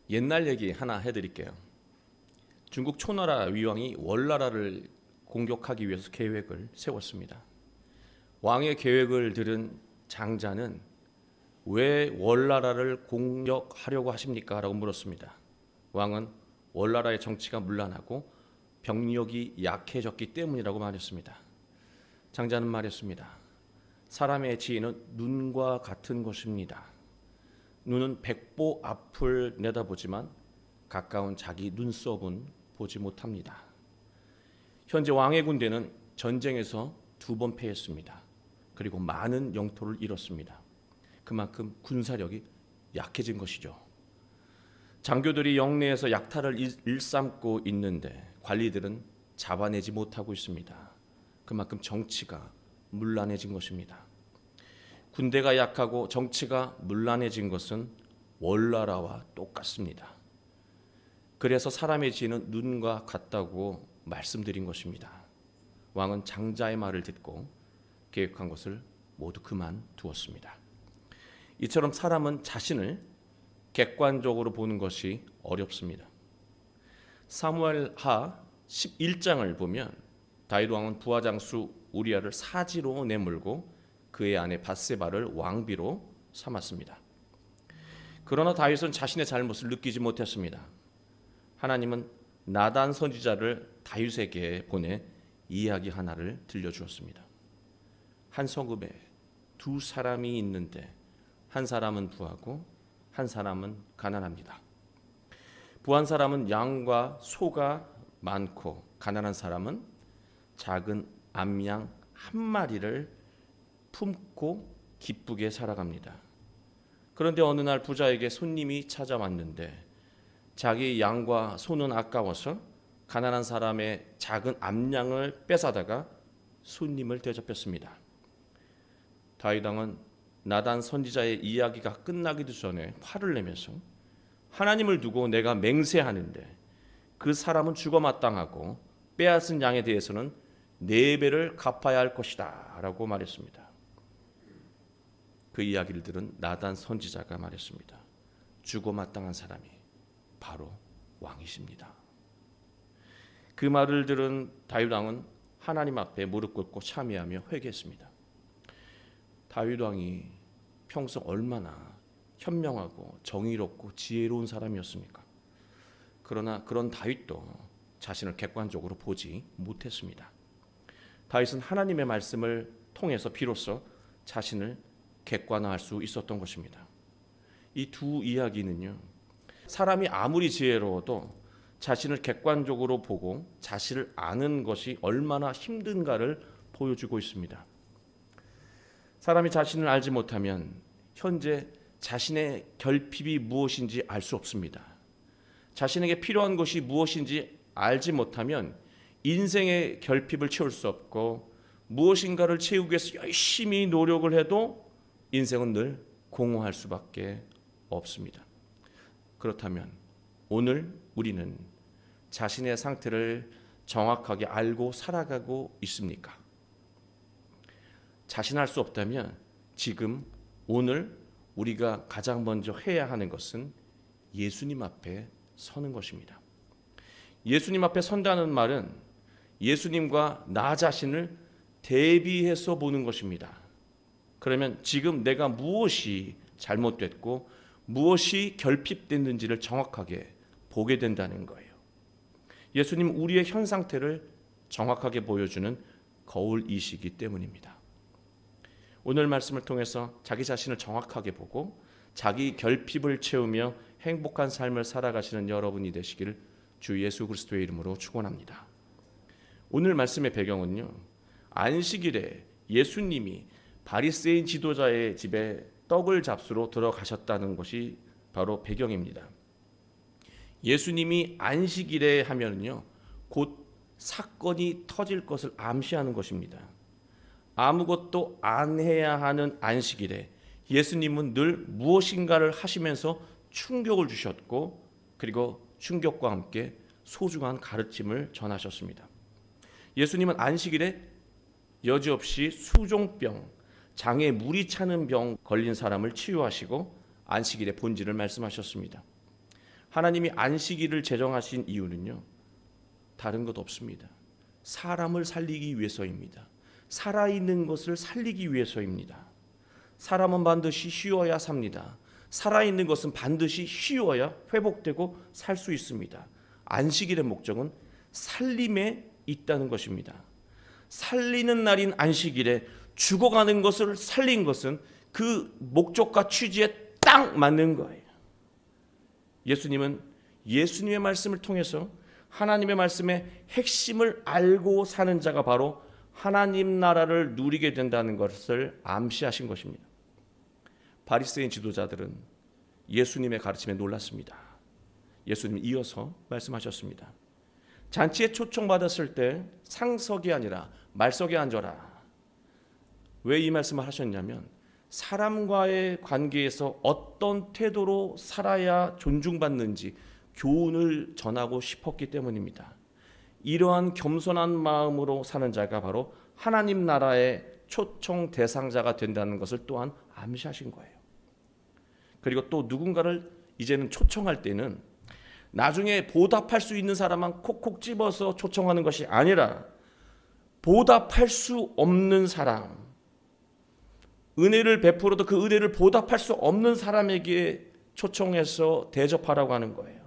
옛날 얘기 하나 해드릴게요. 중국 초나라 위왕이 월나라를 공격하기 위해서 계획을 세웠습니다. 왕의 계획을 들은 장자는 왜 월나라를 공격하려고 하십니까? 라고 물었습니다. 왕은 월나라의 정치가 문란하고 병력이 약해졌기 때문이라고 말했습니다. 장자는 말했습니다. 사람의 지혜는 눈과 같은 것입니다. 눈은 백보 앞을 내다보지만 가까운 자기 눈썹은 보지 못합니다. 현재 왕의 군대는 전쟁에서 2번 패했습니다. 그리고 많은 영토를 잃었습니다. 그만큼 군사력이 약해진 것이죠. 장교들이 영내에서 약탈을 일삼고 있는데 관리들은 잡아내지 못하고 있습니다. 그만큼 정치가 문란해진 것입니다. 군대가 약하고 정치가 문란해진 것은 월나라와 똑같습니다. 그래서 사람의 지혜는 눈과 같다고 말씀드린 것입니다. 왕은 장자의 말을 듣고 계획한 것을 모두 그만두었습니다. 이처럼 사람은 자신을 객관적으로 보는 것이 어렵습니다. 사무엘하 11장을 보면 다윗 왕은 부하장수 우리아를 사지로 내몰고 그의 아내 밧세바를 왕비로 삼았습니다. 그러나 다윗은 자신의 잘못을 느끼지 못했습니다. 하나님은 나단 선지자를 다윗에게 보내 이야기 하나를 들려주었습니다. 한 성읍에 2사람이 있는데 한 사람은 부하고 한 사람은 가난합니다. 부한 사람은 양과 소가 많고 가난한 사람은 작은 암양 한 마리를 품고 기쁘게 살아갑니다. 그런데 어느 날 부자에게 손님이 찾아왔는데 자기 양과 소는 아까워서 가난한 사람의 작은 암양을 뺏어다가 손님을 대접했습니다. 다윗 왕은 나단 선지자의 이야기가 끝나기도 전에 화를 내면서 하나님을 두고 내가 맹세하는데 그 사람은 죽어 마땅하고 빼앗은 양에 대해서는 4배를 갚아야 할 것이다 라고 말했습니다. 그 이야기를 들은 나단 선지자가 말했습니다. 죽어 마땅한 사람이 바로 왕이십니다. 그 말을 들은 다윗 왕은 하나님 앞에 무릎 꿇고 참회하며 회개했습니다. 다윗 왕이 평소 얼마나 현명하고 정의롭고 지혜로운 사람이었습니까? 그러나 그런 다윗도 자신을 객관적으로 보지 못했습니다. 다윗은 하나님의 말씀을 통해서 비로소 자신을 객관화할 수 있었던 것입니다. 이 두 이야기는요, 사람이 아무리 지혜로워도 자신을 객관적으로 보고 자신을 아는 것이 얼마나 힘든가를 보여주고 있습니다. 사람이 자신을 알지 못하면 현재 자신의 결핍이 무엇인지 알 수 없습니다. 자신에게 필요한 것이 무엇인지 알지 못하면 인생의 결핍을 채울 수 없고 무엇인가를 채우기 위해서 열심히 노력을 해도 인생은 늘 공허할 수밖에 없습니다. 그렇다면 오늘 우리는 자신의 상태를 정확하게 알고 살아가고 있습니까? 자신할 수 없다면 지금 오늘 우리가 가장 먼저 해야 하는 것은 예수님 앞에 서는 것입니다. 예수님 앞에 선다는 말은 예수님과 나 자신을 대비해서 보는 것입니다. 그러면 지금 내가 무엇이 잘못됐고 무엇이 결핍됐는지를 정확하게 보게 된다는 거예요. 예수님 우리의 현 상태를 정확하게 보여주는 거울이시기 때문입니다. 오늘 말씀을 통해서 자기 자신을 정확하게 보고 자기 결핍을 채우며 행복한 삶을 살아가시는 여러분이 되시기를 주 예수 그리스도의 이름으로 축원합니다. 오늘 말씀의 배경은요, 안식일에 예수님이 바리새인 지도자의 집에 떡을 잡수러 들어가셨다는 것이 바로 배경입니다. 예수님이 안식일에 하면요, 곧 사건이 터질 것을 암시하는 것입니다. 아무것도 안 해야 하는 안식일에 예수님은 늘 무엇인가를 하시면서 충격을 주셨고, 그리고 충격과 함께 소중한 가르침을 전하셨습니다. 예수님은 안식일에 여지없이 수종병, 장에 물이 차는 병 걸린 사람을 치유하시고 안식일의 본질을 말씀하셨습니다. 하나님이 안식일을 제정하신 이유는요, 다른 것 없습니다. 사람을 살리기 위해서입니다. 살아있는 것을 살리기 위해서입니다. 사람은 반드시 쉬어야 삽니다. 살아있는 것은 반드시 쉬어야 회복되고 살 수 있습니다. 안식일의 목적은 살림에 있다는 것입니다. 살리는 날인 안식일에 죽어가는 것을 살린 것은 그 목적과 취지에 딱 맞는 거예요. 예수님은 예수님의 말씀을 통해서 하나님의 말씀의 핵심을 알고 사는 자가 바로 하나님 나라를 누리게 된다는 것을 암시하신 것입니다. 바리새인 지도자들은 예수님의 가르침에 놀랐습니다. 예수님이 이어서 말씀하셨습니다. 잔치에 초청받았을 때 상석이 아니라 말석에 앉아라. 왜 이 말씀을 하셨냐면 사람과의 관계에서 어떤 태도로 살아야 존중받는지 교훈을 전하고 싶었기 때문입니다. 이러한 겸손한 마음으로 사는 자가 바로 하나님 나라의 초청 대상자가 된다는 것을 또한 암시하신 거예요. 그리고 또 누군가를 이제는 초청할 때는 나중에 보답할 수 있는 사람만 콕콕 집어서 초청하는 것이 아니라 보답할 수 없는 사람, 은혜를 베풀어도 그 은혜를 보답할 수 없는 사람에게 초청해서 대접하라고 하는 거예요.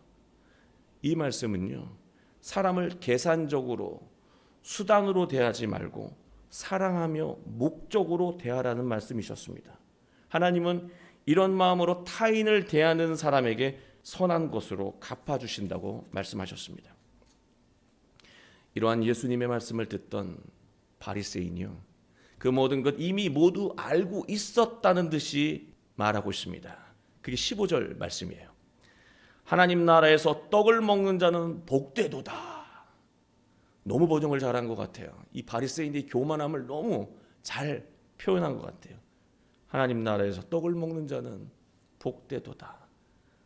이 말씀은요, 사람을 계산적으로 수단으로 대하지 말고 사랑하며 목적으로 대하라는 말씀이셨습니다. 하나님은 이런 마음으로 타인을 대하는 사람에게 선한 것으로 갚아주신다고 말씀하셨습니다. 이러한 예수님의 말씀을 듣던 바리새인이요, 그 모든 것 이미 모두 알고 있었다는 듯이 말하고 있습니다. 그게 15절 말씀이에요. 하나님 나라에서 떡을 먹는 자는 복되도다. 너무 번역을 잘한 것 같아요. 이 바리새인의 교만함을 너무 잘 표현한 것 같아요. 하나님 나라에서 떡을 먹는 자는 복되도다.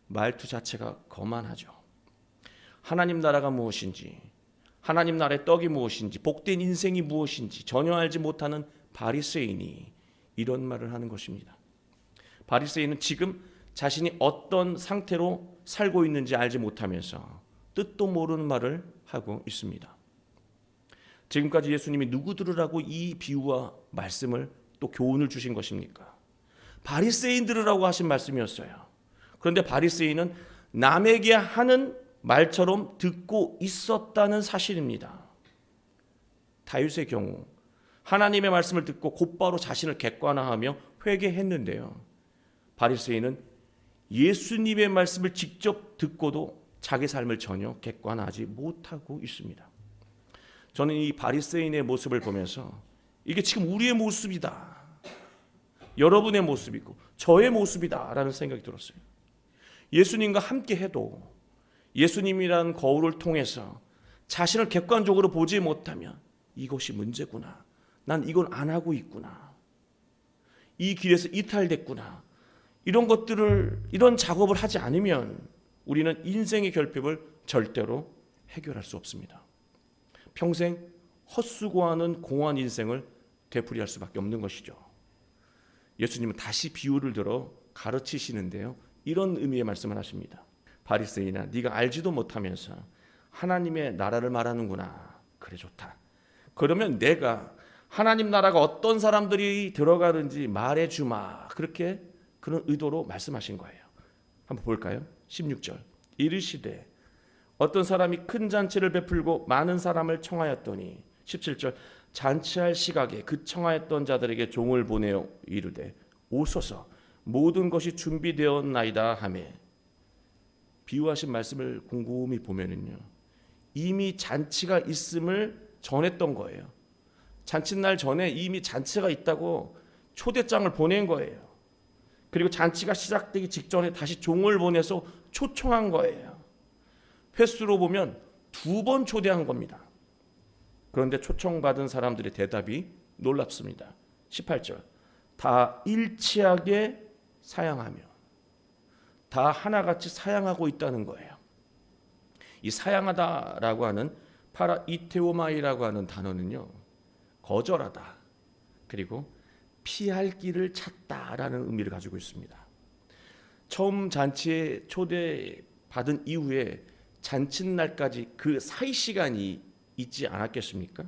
말투 자체가 거만하죠. 하나님 나라가 무엇인지, 하나님 나라의 떡이 무엇인지, 복된 인생이 무엇인지 전혀 알지 못하는 바리새인이 이런 말을 하는 것입니다. 바리새인은 지금 자신이 어떤 상태로 살고 있는지 알지 못하면서 뜻도 모르는 말을 하고 있습니다. 지금까지 예수님이 누구 들으라고 이 비유와 말씀을 또 교훈을 주신 것입니까? 바리새인 들으라고 하신 말씀이었어요. 그런데 바리새인은 남에게 하는 말처럼 듣고 있었다는 사실입니다. 다윗의 경우 하나님의 말씀을 듣고 곧바로 자신을 객관화하며 회개했는데요, 바리새인은 예수님의 말씀을 직접 듣고도 자기 삶을 전혀 객관화하지 못하고 있습니다. 저는 이 바리새인의 모습을 보면서 이게 지금 우리의 모습이다, 여러분의 모습이고 저의 모습이다라는 생각이 들었어요. 예수님과 함께 해도 예수님이라는 거울을 통해서 자신을 객관적으로 보지 못하면 이것이 문제구나, 난 이건 안 하고 있구나, 이 길에서 이탈됐구나, 이런 것들을, 이런 작업을 하지 않으면 우리는 인생의 결핍을 절대로 해결할 수 없습니다. 평생 헛수고하는 공허한 인생을 되풀이할 수밖에 없는 것이죠. 예수님은 다시 비유를 들어 가르치시는데요, 이런 의미의 말씀을 하십니다. 바리새인아, 네가 알지도 못하면서 하나님의 나라를 말하는구나. 그래, 좋다. 그러면 내가 하나님 나라가 어떤 사람들이 들어가는지 말해주마. 그렇게 그런 의도로 말씀하신 거예요. 한번 볼까요? 16절. 이르시되 어떤 사람이 큰 잔치를 베풀고 많은 사람을 청하였더니, 17절. 잔치할 시각에 그 청하였던 자들에게 종을 보내어 이르되 오소서, 모든 것이 준비되었나이다 하매. 비유하신 말씀을 곰곰이 보면은요, 이미 잔치가 있음을 전했던 거예요. 잔칫날 전에 이미 잔치가 있다고 초대장을 보낸 거예요. 그리고 잔치가 시작되기 직전에 다시 종을 보내서 초청한 거예요. 횟수로 보면 2번 초대한 겁니다. 그런데 초청받은 사람들의 대답이 놀랍습니다. 18절. 다 일치하게 사양하며, 다 하나같이 사양하고 있다는 거예요. 이 사양하다라고 하는 파라이테오마이라고 하는 단어는요, 거절하다, 그리고 피할 길을 찾다라는 의미를 가지고 있습니다. 처음 잔치에 초대받은 받은 이후에 잔칫날까지 그 사이 시간이 있지 않았겠습니까?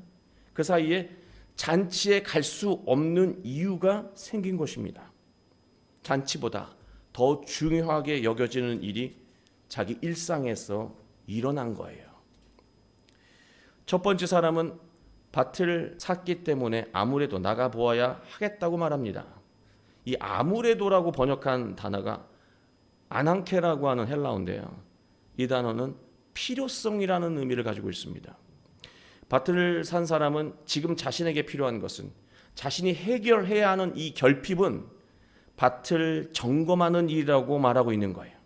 그 사이에 잔치에 갈 수 없는 이유가 생긴 것입니다. 잔치보다 더 중요하게 여겨지는 일이 자기 일상에서 일어난 거예요. 첫 번째 사람은 밭을 샀기 때문에 아무래도 나가보아야 하겠다고 말합니다. 이 아무래도라고 번역한 단어가 아난케라고 하는 헬라어인데요. 이 단어는 필요성이라는 의미를 가지고 있습니다. 밭을 산 사람은 지금 자신에게 필요한 것은 자신이 해결해야 하는 이 결핍은 밭을 점검하는 일이라고 말하고 있는 거예요.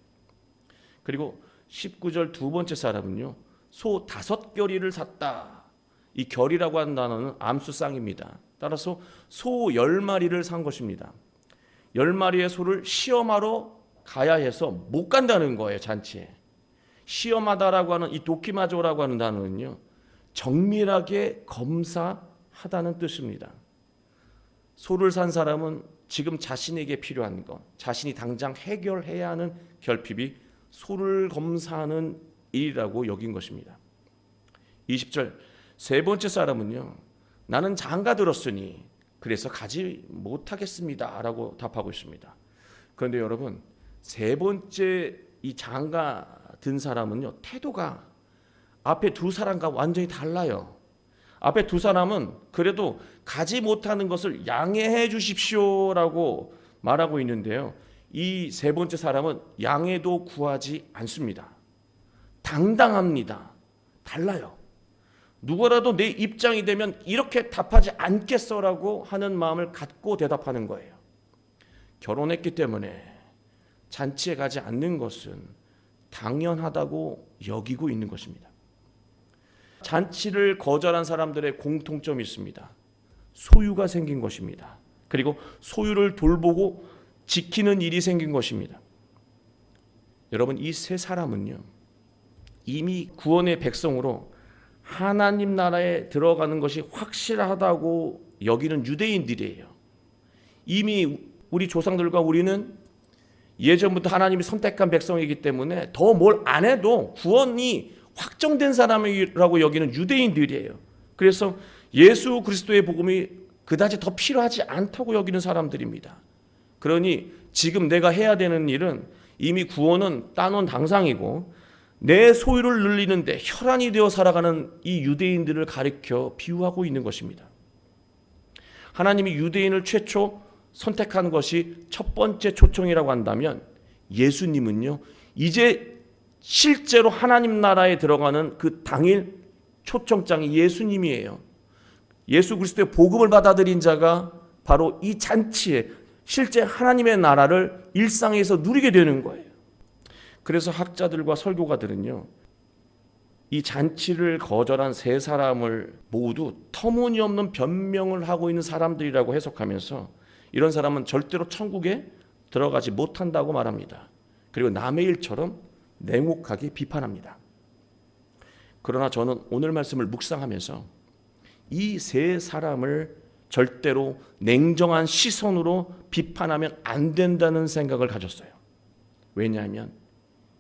그리고 19절 두 번째 사람은요. 소 5겨리를 샀다. 이 결이라고 하는 단어는 암수쌍입니다. 따라서 소 10마리를 산 것입니다. 10마리의 소를 시험하러 가야 해서 못 간다는 거예요. 잔치에. 시험하다라고 하는 이 도키마조라고 하는 단어는요. 정밀하게 검사하다는 뜻입니다. 소를 산 사람은 지금 자신에게 필요한 것, 자신이 당장 해결해야 하는 결핍이 소를 검사하는 일이라고 여긴 것입니다. 20절 세 번째 사람은요. 나는 장가 들었으니 그래서 가지 못하겠습니다 라고 답하고 있습니다. 그런데 여러분 세 번째 이 장가 든 사람은요. 태도가 앞에 두 사람과 완전히 달라요. 앞에 두 사람은 그래도 가지 못하는 것을 양해해 주십시오라고 말하고 있는데요. 이 세 번째 사람은 양해도 구하지 않습니다. 당당합니다. 달라요. 누구라도 내 입장이 되면 이렇게 답하지 않겠어라고 하는 마음을 갖고 대답하는 거예요. 결혼했기 때문에 잔치에 가지 않는 것은 당연하다고 여기고 있는 것입니다. 잔치를 거절한 사람들의 공통점이 있습니다. 소유가 생긴 것입니다. 그리고 소유를 돌보고 지키는 일이 생긴 것입니다. 여러분 이 세 사람은요. 이미 구원의 백성으로 하나님 나라에 들어가는 것이 확실하다고 여기는 유대인들이에요. 이미 우리 조상들과 우리는 예전부터 하나님이 선택한 백성이기 때문에 더 뭘 안 해도 구원이 확정된 사람이라고 여기는 유대인들이에요. 그래서 예수 그리스도의 복음이 그다지 더 필요하지 않다고 여기는 사람들입니다. 그러니 지금 내가 해야 되는 일은 이미 구원은 따놓은 당상이고 내 소유를 늘리는데 혈안이 되어 살아가는 이 유대인들을 가리켜 비유하고 있는 것입니다. 하나님이 유대인을 최초 선택한 것이 첫 번째 초청이라고 한다면 예수님은요 이제 실제로 하나님 나라에 들어가는 그 당일 초청장이 예수님이에요. 예수 그리스도의 복음을 받아들인 자가 바로 이 잔치에 실제 하나님의 나라를 일상에서 누리게 되는 거예요. 그래서 학자들과 설교가들은요 이 잔치를 거절한 세 사람을 모두 터무니없는 변명을 하고 있는 사람들이라고 해석하면서 이런 사람은 절대로 천국에 들어가지 못한다고 말합니다. 그리고 남의 일처럼 냉혹하게 비판합니다. 그러나 저는 오늘 말씀을 묵상하면서 이 세 사람을 절대로 냉정한 시선으로 비판하면 안 된다는 생각을 가졌어요. 왜냐하면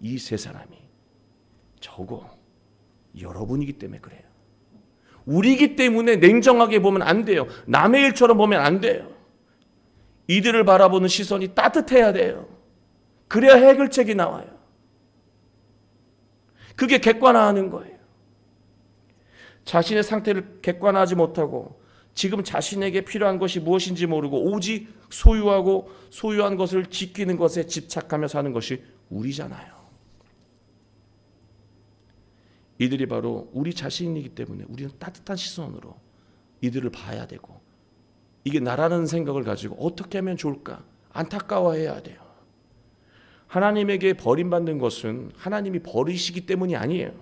이 세 사람이 저고 여러분이기 때문에 그래요. 우리이기 때문에 냉정하게 보면 안 돼요. 남의 일처럼 보면 안 돼요. 이들을 바라보는 시선이 따뜻해야 돼요. 그래야 해결책이 나와요. 그게 객관화하는 거예요. 자신의 상태를 객관화하지 못하고 지금 자신에게 필요한 것이 무엇인지 모르고 오직 소유하고 소유한 것을 지키는 것에 집착하며 사는 것이 우리잖아요. 이들이 바로 우리 자신이기 때문에 우리는 따뜻한 시선으로 이들을 봐야 되고 이게 나라는 생각을 가지고 어떻게 하면 좋을까 안타까워해야 돼요. 하나님에게 버림받는 것은 하나님이 버리시기 때문이 아니에요.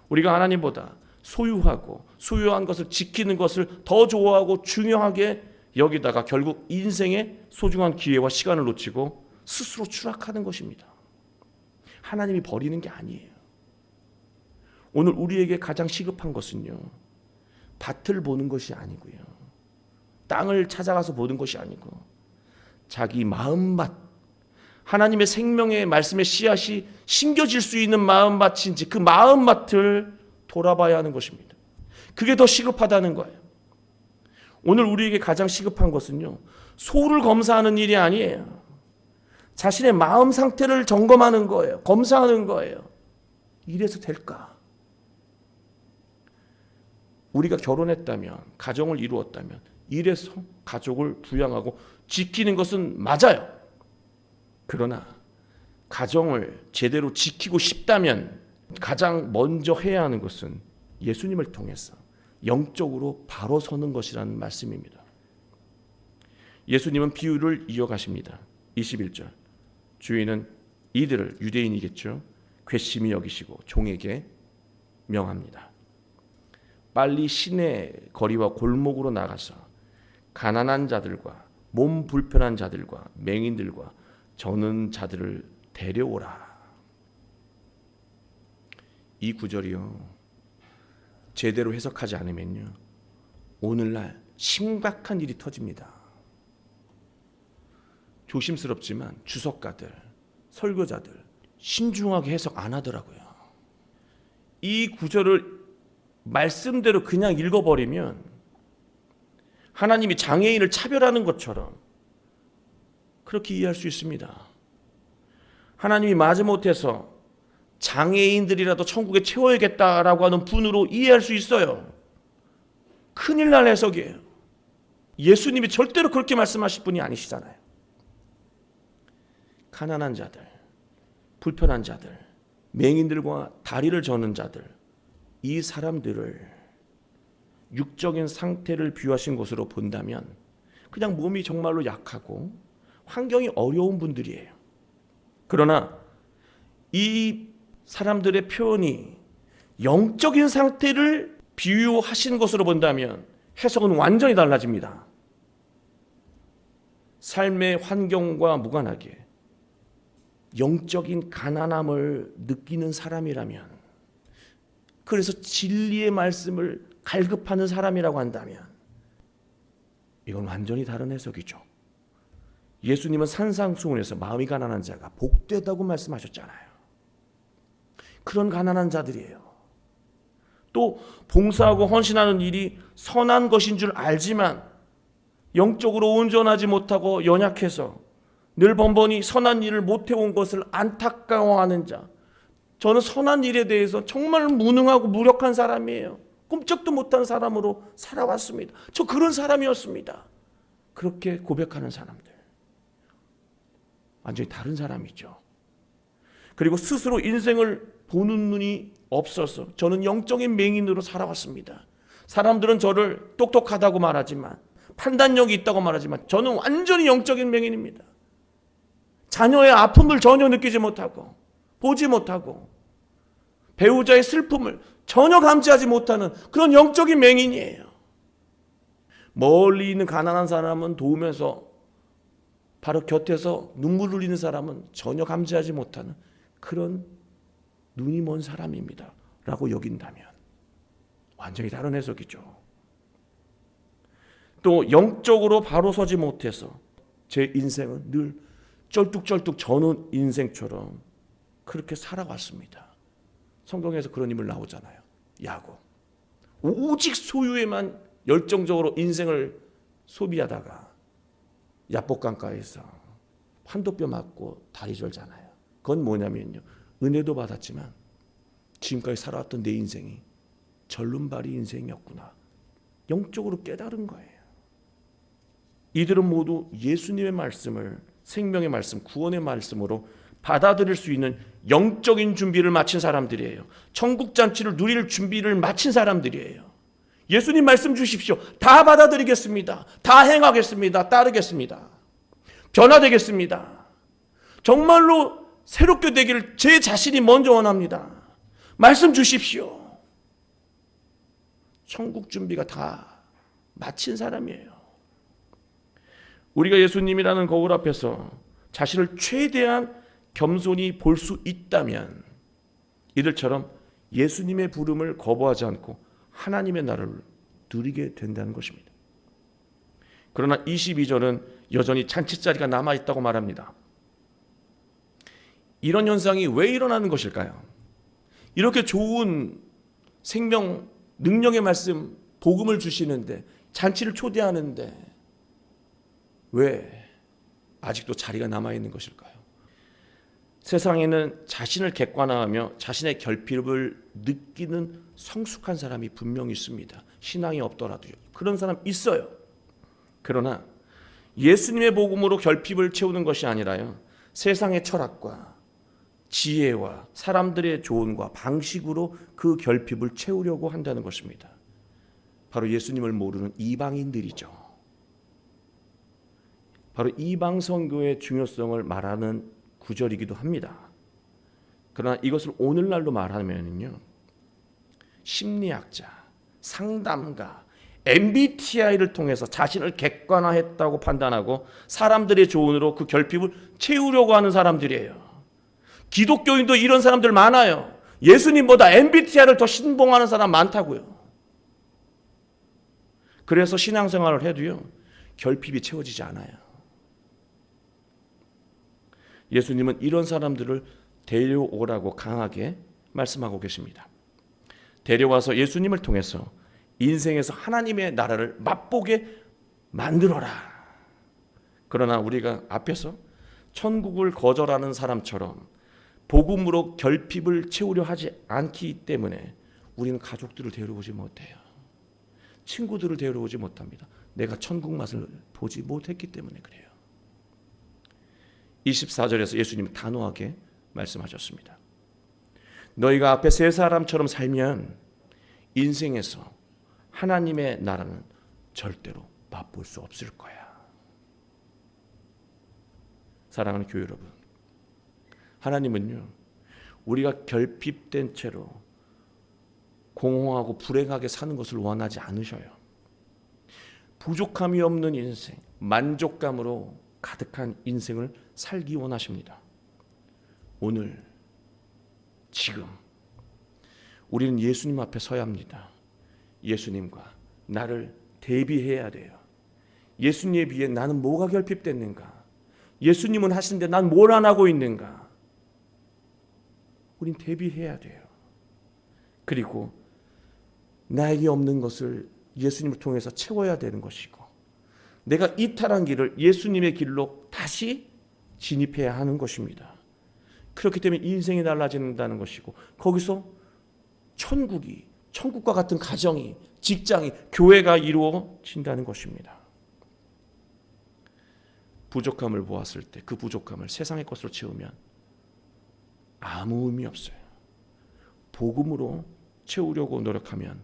우리가 하나님보다 소유하고 소유한 것을 지키는 것을 더 좋아하고 중요하게 여기다가 결국 인생의 소중한 기회와 시간을 놓치고 스스로 추락하는 것입니다. 하나님이 버리는 게 아니에요. 오늘 우리에게 가장 시급한 것은요. 밭을 보는 것이 아니고요. 땅을 찾아가서 보는 것이 아니고 자기 마음밭, 하나님의 생명의 말씀의 씨앗이 심겨질 수 있는 마음밭인지 그 마음밭을 돌아봐야 하는 것입니다. 그게 더 시급하다는 거예요. 오늘 우리에게 가장 시급한 것은요, 소를 검사하는 일이 아니에요. 자신의 마음 상태를 점검하는 거예요. 검사하는 거예요. 이래서 될까? 우리가 결혼했다면, 가정을 이루었다면 이래서 가족을 부양하고 지키는 것은 맞아요. 그러나 가정을 제대로 지키고 싶다면 가장 먼저 해야 하는 것은 예수님을 통해서 영적으로 바로 서는 것이라는 말씀입니다. 예수님은 비유를 이어가십니다. 21절. 주인은 이들을, 유대인이겠죠, 괘씸히 여기시고 종에게 명합니다. 빨리 시내 거리와 골목으로 나가서 가난한 자들과 몸 불편한 자들과 맹인들과 저는 자들을 데려오라. 이 구절이요, 제대로 해석하지 않으면요, 오늘날 심각한 일이 터집니다. 조심스럽지만 주석가들, 설교자들 신중하게 해석 안 하더라고요. 이 구절을 말씀대로 그냥 읽어버리면 하나님이 장애인을 차별하는 것처럼 그렇게 이해할 수 있습니다. 하나님이 마지못해서 장애인들이라도 천국에 채워야겠다라고 하는 분으로 이해할 수 있어요. 큰일 날 해석이에요. 예수님이 절대로 그렇게 말씀하실 분이 아니시잖아요. 가난한 자들, 불편한 자들, 맹인들과 다리를 저는 자들, 이 사람들을 육적인 상태를 비유하신 것으로 본다면 그냥 몸이 정말로 약하고 환경이 어려운 분들이에요. 그러나 이 사람들의 표현이 영적인 상태를 비유하신 것으로 본다면 해석은 완전히 달라집니다. 삶의 환경과 무관하게 영적인 가난함을 느끼는 사람이라면, 그래서 진리의 말씀을 갈급하는 사람이라고 한다면 이건 완전히 다른 해석이죠. 예수님은 산상수훈에서 마음이 가난한 자가 복되다고 말씀하셨잖아요. 그런 가난한 자들이에요. 또 봉사하고 헌신하는 일이 선한 것인 줄 알지만 영적으로 온전하지 못하고 연약해서 늘 번번이 선한 일을 못해온 것을 안타까워하는 자, 저는 선한 일에 대해서 정말 무능하고 무력한 사람이에요. 꿈쩍도 못한 사람으로 살아왔습니다. 저 그런 사람이었습니다. 그렇게 고백하는 사람들 완전히 다른 사람이죠. 그리고 스스로 인생을 보는 눈이 없어서 저는 영적인 맹인으로 살아왔습니다. 사람들은 저를 똑똑하다고 말하지만, 판단력이 있다고 말하지만 저는 완전히 영적인 맹인입니다. 자녀의 아픔을 전혀 느끼지 못하고 보지 못하고 배우자의 슬픔을 전혀 감지하지 못하는 그런 영적인 맹인이에요. 멀리 있는 가난한 사람은 도우면서 바로 곁에서 눈물 흘리는 사람은 전혀 감지하지 못하는 그런 눈이 먼 사람입니다 라고 여긴다면 완전히 다른 해석이죠. 또 영적으로 바로 서지 못해서 제 인생은 늘 쩔뚝쩔뚝 저는 인생처럼 그렇게 살아왔습니다. 성경에서 그런 인물 나오잖아요. 야곱. 오직 소유에만 열정적으로 인생을 소비하다가 야복강가에서 판도뼈 맞고 다리 절잖아요. 그건 뭐냐면요, 은혜도 받았지만 지금까지 살아왔던 내 인생이 절름발이 인생이었구나, 영적으로 깨달은 거예요. 이들은 모두 예수님의 말씀을, 생명의 말씀, 구원의 말씀으로 받아들일 수 있는 영적인 준비를 마친 사람들이에요. 천국 잔치를 누릴 준비를 마친 사람들이에요. 예수님 말씀 주십시오. 다 받아들이겠습니다. 다 행하겠습니다. 따르겠습니다. 변화되겠습니다. 정말로 새롭게 되기를 제 자신이 먼저 원합니다. 말씀 주십시오. 천국 준비가 다 마친 사람이에요. 우리가 예수님이라는 거울 앞에서 자신을 최대한 겸손히 볼 수 있다면 이들처럼 예수님의 부름을 거부하지 않고 하나님의 나라를 누리게 된다는 것입니다. 그러나 22절은 여전히 잔치자리가 남아있다고 말합니다. 이런 현상이 왜 일어나는 것일까요? 이렇게 좋은 생명, 능력의 말씀, 복음을 주시는데, 잔치를 초대하는데 왜 아직도 자리가 남아있는 것일까요? 세상에는 자신을 객관화하며 자신의 결핍을 느끼는 성숙한 사람이 분명히 있습니다. 신앙이 없더라도요. 그런 사람 있어요. 그러나 예수님의 복음으로 결핍을 채우는 것이 아니라요, 세상의 철학과 지혜와 사람들의 조언과 방식으로 그 결핍을 채우려고 한다는 것입니다. 바로 예수님을 모르는 이방인들이죠. 바로 이방 선교의 중요성을 말하는 구절이기도 합니다. 그러나 이것을 오늘날로 말하면요, 심리학자, 상담가, MBTI를 통해서 자신을 객관화했다고 판단하고 사람들의 조언으로 그 결핍을 채우려고 하는 사람들이에요. 기독교인도 이런 사람들 많아요. 예수님보다 MBTI를 더 신봉하는 사람 많다고요. 그래서 신앙생활을 해도요, 결핍이 채워지지 않아요. 예수님은 이런 사람들을 데려오라고 강하게 말씀하고 계십니다. 데려와서 예수님을 통해서 인생에서 하나님의 나라를 맛보게 만들어라. 그러나 우리가 앞에서 천국을 거절하는 사람처럼 복음으로 결핍을 채우려 하지 않기 때문에 우리는 가족들을 데려오지 못해요. 친구들을 데려오지 못합니다. 내가 천국 맛을 보지 못했기 때문에 그래요. 24절에서 예수님이 단호하게 말씀하셨습니다. 너희가 앞에 세 사람처럼 살면 인생에서 하나님의 나라는 절대로 맛볼 수 없을 거야. 사랑하는 교회 여러분, 하나님은요, 우리가 결핍된 채로 공허하고 불행하게 사는 것을 원하지 않으셔요. 부족함이 없는 인생, 만족감으로 가득한 인생을 살기 원하십니다. 오늘, 지금 우리는 예수님 앞에 서야 합니다. 예수님과 나를 대비해야 돼요. 예수님에 비해 나는 뭐가 결핍됐는가? 예수님은 하시는데 난 뭘 안 하고 있는가? 우린 대비해야 돼요. 그리고 나에게 없는 것을 예수님을 통해서 채워야 되는 것이고, 내가 이탈한 길을 예수님의 길로 다시 진입해야 하는 것입니다. 그렇기 때문에 인생이 달라진다는 것이고, 거기서 천국과 같은 가정이, 직장이, 교회가 이루어진다는 것입니다. 부족함을 보았을 때 그 부족함을 세상의 것으로 채우면 아무 의미 없어요. 복음으로 채우려고 노력하면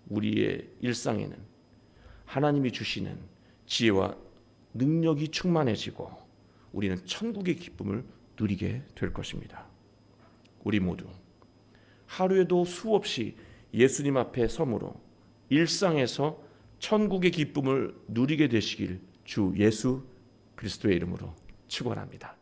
우리의 일상에는 하나님이 주시는 지혜와 능력이 충만해지고 우리는 천국의 기쁨을 누리게 될 것입니다. 우리 모두 하루에도 수없이 예수님 앞에 섬으로 일상에서 천국의 기쁨을 누리게 되시길 주 예수 그리스도의 이름으로 축원합니다.